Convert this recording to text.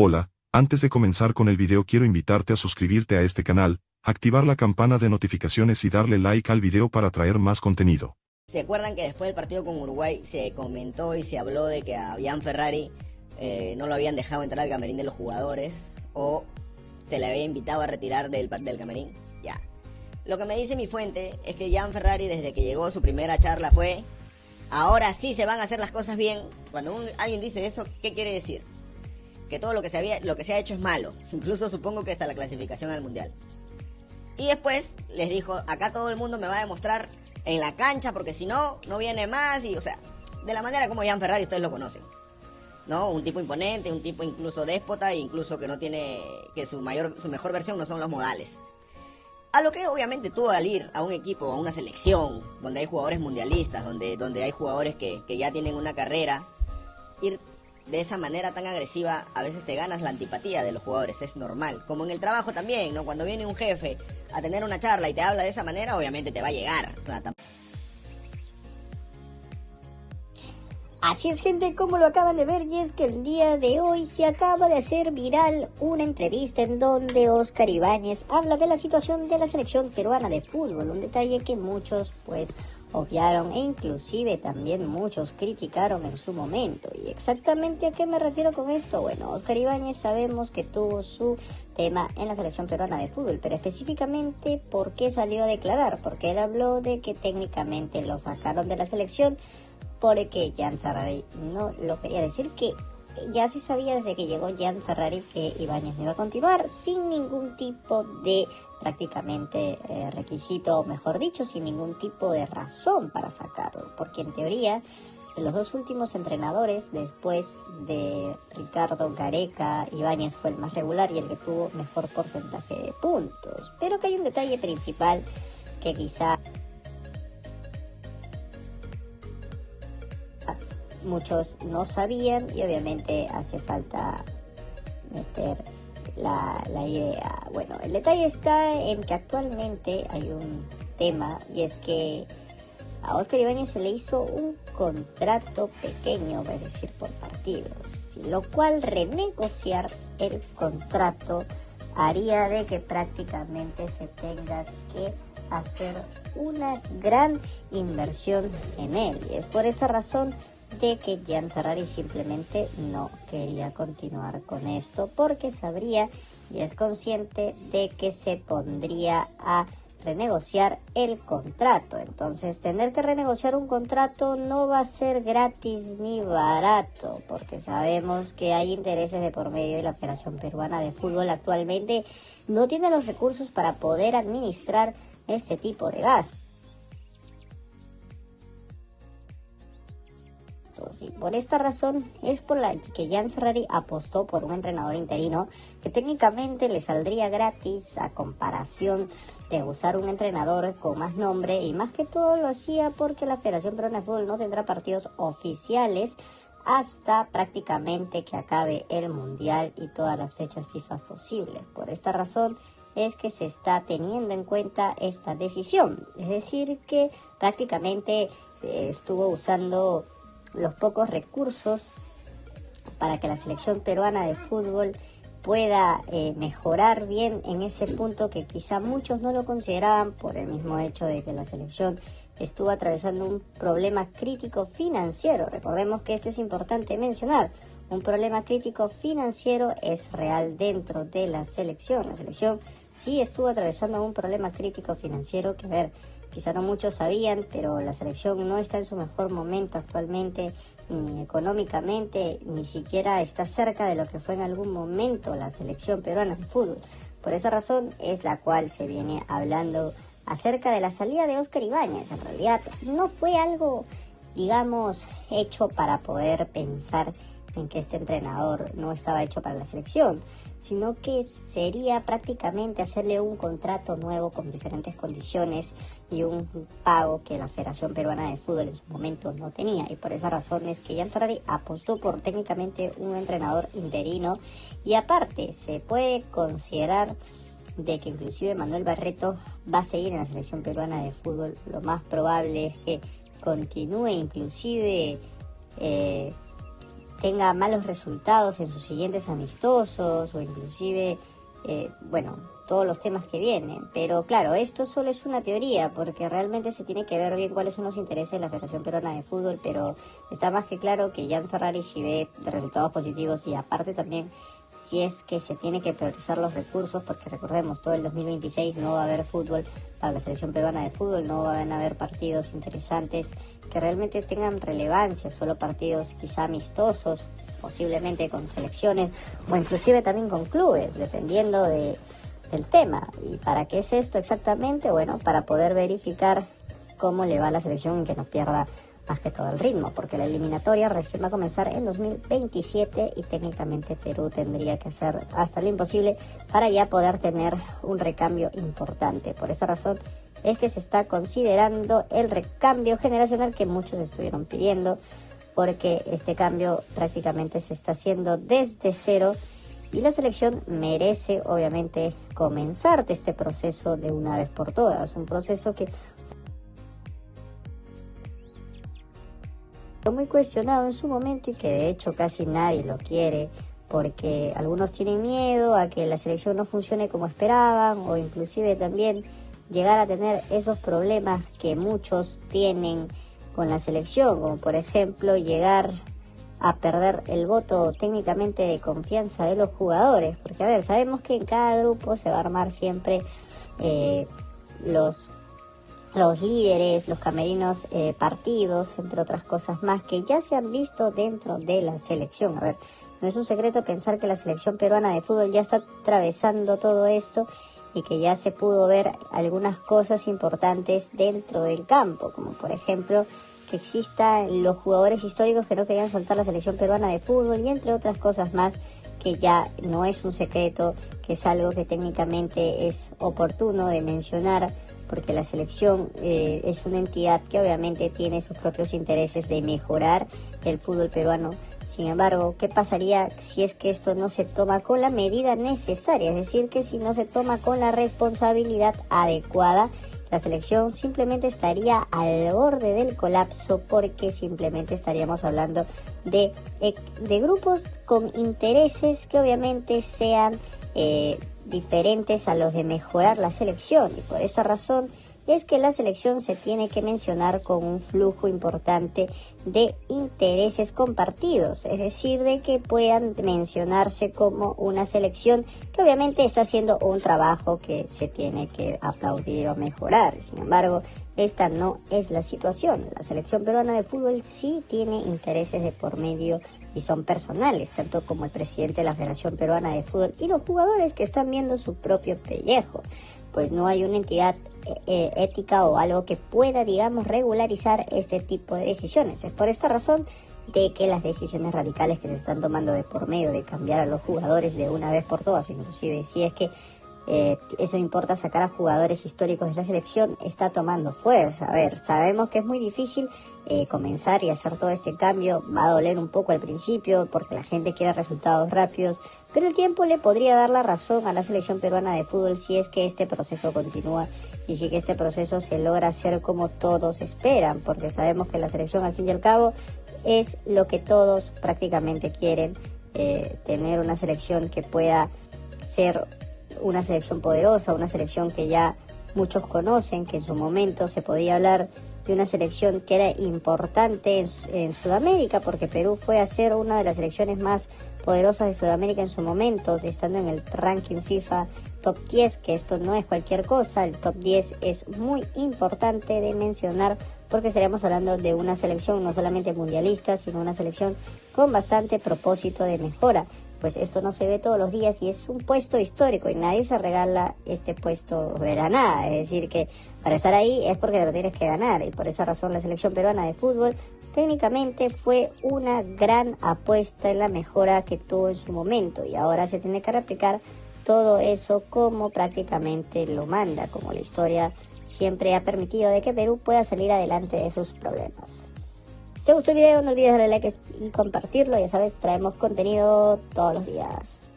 Hola, antes de comenzar con el video quiero invitarte a suscribirte a este canal, activar la campana de notificaciones y darle like al video para traer más contenido. ¿Se acuerdan que después del partido con Uruguay se comentó y se habló de que a Gianferrari no lo habían dejado entrar al camerín de los jugadores o se le había invitado a retirar del camerín? Ya. Lo que me dice mi fuente es que Gianferrari desde que llegó su primera charla fue: ahora sí se van a hacer las cosas bien. Cuando alguien dice eso, ¿qué quiere decir? Que todo lo que se ha hecho es malo, incluso supongo que hasta la clasificación al mundial. Y después les dijo: acá todo el mundo me va a demostrar en la cancha, porque si no, no viene más. Y, o sea, de la manera como Gianferrari ustedes lo conocen, ¿no? Un tipo imponente, un tipo incluso déspota, e incluso que no tiene, que su mejor versión no son los modales. A lo que obviamente tuvo al ir a un equipo, a una selección, donde hay jugadores mundialistas, donde hay jugadores que ya tienen una carrera, ir de esa manera tan agresiva, a veces te ganas la antipatía de los jugadores, es normal. Como en el trabajo también, ¿no? Cuando viene un jefe a tener una charla y te habla de esa manera, obviamente te va a llegar. O sea, así es, gente, como lo acaban de ver, y es que el día de hoy se acaba de hacer viral una entrevista en donde Oscar Ibáñez habla de la situación de la selección peruana de fútbol, un detalle que muchos pues obviaron e inclusive también muchos criticaron en su momento. ¿Y exactamente a qué me refiero con esto? Bueno, Oscar Ibáñez sabemos que tuvo su tema en la selección peruana de fútbol, pero específicamente ¿por qué salió a declarar? Porque él habló de que técnicamente lo sacaron de la selección porque Gianferrari no lo quería. Decir que ya se sabía desde que llegó Gianferrari que Ibáñez no iba a continuar sin ningún tipo de prácticamente requisito, o mejor dicho, sin ningún tipo de razón para sacarlo, porque en teoría los dos últimos entrenadores después de Ricardo Gareca, Ibáñez fue el más regular y el que tuvo mejor porcentaje de puntos. Pero que hay un detalle principal que quizá muchos no sabían y obviamente hace falta meter la idea. Bueno, el detalle está en que actualmente hay un tema, y es que a Oscar Ibáñez se le hizo un contrato pequeño, es decir, por partidos, lo cual renegociar el contrato haría de que prácticamente se tenga que hacer una gran inversión en él, y es por esa razón de que Gianferrari simplemente no quería continuar con esto, porque sabría y es consciente de que se pondría a renegociar el contrato. Entonces, tener que renegociar un contrato no va a ser gratis ni barato, porque sabemos que hay intereses de por medio y la Federación Peruana de Fútbol actualmente no tiene los recursos para poder administrar este tipo de gastos. Y por esta razón es por la que Gianferrari apostó por un entrenador interino que técnicamente le saldría gratis a comparación de usar un entrenador con más nombre, y más que todo lo hacía porque la Federación Peruana de Fútbol no tendrá partidos oficiales hasta prácticamente que acabe el mundial y todas las fechas FIFA posibles. Por esta razón es que se está teniendo en cuenta esta decisión, es decir que prácticamente estuvo usando los pocos recursos para que la selección peruana de fútbol pueda mejorar bien en ese punto que quizá muchos no lo consideraban, por el mismo hecho de que la selección estuvo atravesando un problema crítico financiero. Recordemos que esto es importante mencionar: un problema crítico financiero es real dentro de la selección. La selección sí estuvo atravesando un problema crítico financiero que, a ver, quizá no muchos sabían, pero la selección no está en su mejor momento actualmente, ni económicamente, ni siquiera está cerca de lo que fue en algún momento la selección peruana de fútbol. Por esa razón es la cual se viene hablando acerca de la salida de Oscar Ibáñez. En realidad no fue algo, digamos, hecho para poder pensar en que este entrenador no estaba hecho para la selección, sino que sería prácticamente hacerle un contrato nuevo con diferentes condiciones y un pago que la Federación Peruana de Fútbol en su momento no tenía. Y por esa razón es que Gianferrari apostó por técnicamente un entrenador interino, y aparte se puede considerar de que inclusive Manuel Barreto va a seguir en la selección peruana de fútbol. Lo más probable es que continúe inclusive tenga malos resultados en sus siguientes amistosos o inclusive, todos los temas que vienen. Pero claro, esto solo es una teoría, porque realmente se tiene que ver bien cuáles son los intereses de la Federación Peruana de Fútbol, pero está más que claro que Jan Ferrari, si ve resultados positivos, y aparte también si es que se tiene que priorizar los recursos, porque recordemos, todo el 2026 no va a haber fútbol para la Selección Peruana de Fútbol, no van a haber partidos interesantes que realmente tengan relevancia, solo partidos quizá amistosos, posiblemente con selecciones o inclusive también con clubes, dependiendo del tema. ¿Y para qué es esto exactamente? Bueno, para poder verificar cómo le va a la selección y que no pierda más que todo el ritmo, porque la eliminatoria recién va a comenzar en 2027 y técnicamente Perú tendría que hacer hasta lo imposible para ya poder tener un recambio importante. Por esa razón es que se está considerando el recambio generacional que muchos estuvieron pidiendo, porque este cambio prácticamente se está haciendo desde cero y la selección merece obviamente comenzar este proceso de una vez por todas, un proceso que fue muy cuestionado en su momento y que de hecho casi nadie lo quiere, porque algunos tienen miedo a que la selección no funcione como esperaban, o inclusive también llegar a tener esos problemas que muchos tienen con la selección, como por ejemplo llegar a perder el voto técnicamente de confianza de los jugadores, porque a ver, sabemos que en cada grupo se va a armar siempre los líderes, los camerinos, partidos, entre otras cosas más, que ya se han visto dentro de la selección. A ver, no es un secreto pensar que la Selección Peruana de Fútbol ya está atravesando todo esto y que ya se pudo ver algunas cosas importantes dentro del campo, como por ejemplo que existan los jugadores históricos que no querían soltar la Selección Peruana de Fútbol, y entre otras cosas más, que ya no es un secreto, que es algo que técnicamente es oportuno de mencionar, porque la selección es una entidad que obviamente tiene sus propios intereses de mejorar el fútbol peruano. Sin embargo, ¿qué pasaría si es que esto no se toma con la medida necesaria? Es decir, que si no se toma con la responsabilidad adecuada, la selección simplemente estaría al borde del colapso, porque simplemente estaríamos hablando de grupos con intereses que obviamente sean diferentes a los de mejorar la selección, y por esa razón es que la selección se tiene que mencionar con un flujo importante de intereses compartidos, es decir, de que puedan mencionarse como una selección que obviamente está haciendo un trabajo que se tiene que aplaudir o mejorar. Sin embargo, esta no es la situación. La Selección Peruana de Fútbol sí tiene intereses de por medio y son personales, tanto como el presidente de la Federación Peruana de Fútbol y los jugadores que están viendo su propio pellejo, pues no hay una entidad ética o algo que pueda, digamos, regularizar este tipo de decisiones. Es por esta razón de que las decisiones radicales que se están tomando de por medio de cambiar a los jugadores de una vez por todas, inclusive si es que eso importa sacar a jugadores históricos de la selección, está tomando fuerza. A ver, sabemos que es muy difícil comenzar y hacer todo este cambio, va a doler un poco al principio porque la gente quiere resultados rápidos, pero el tiempo le podría dar la razón a la Selección Peruana de Fútbol si es que este proceso continúa y si que este proceso se logra hacer como todos esperan, porque sabemos que la selección al fin y al cabo es lo que todos prácticamente quieren, tener una selección que pueda ser una selección poderosa, una selección que ya muchos conocen, que en su momento se podía hablar de una selección que era importante en Sudamérica, porque Perú fue a ser una de las selecciones más poderosas de Sudamérica en su momento, estando en el ranking FIFA top 10, que esto no es cualquier cosa. El top 10 es muy importante de mencionar, porque estaríamos hablando de una selección no solamente mundialista, sino una selección con bastante propósito de mejora. Pues esto no se ve todos los días y es un puesto histórico y nadie se regala este puesto de la nada. Es decir, que para estar ahí es porque te lo tienes que ganar, y por esa razón la Selección Peruana de Fútbol técnicamente fue una gran apuesta en la mejora que tuvo en su momento, y ahora se tiene que replicar todo eso como prácticamente lo manda, como la historia siempre ha permitido de que Perú pueda salir adelante de sus problemas. Si te gustó el video, no olvides darle like y compartirlo. Ya sabes, traemos contenido todos los días.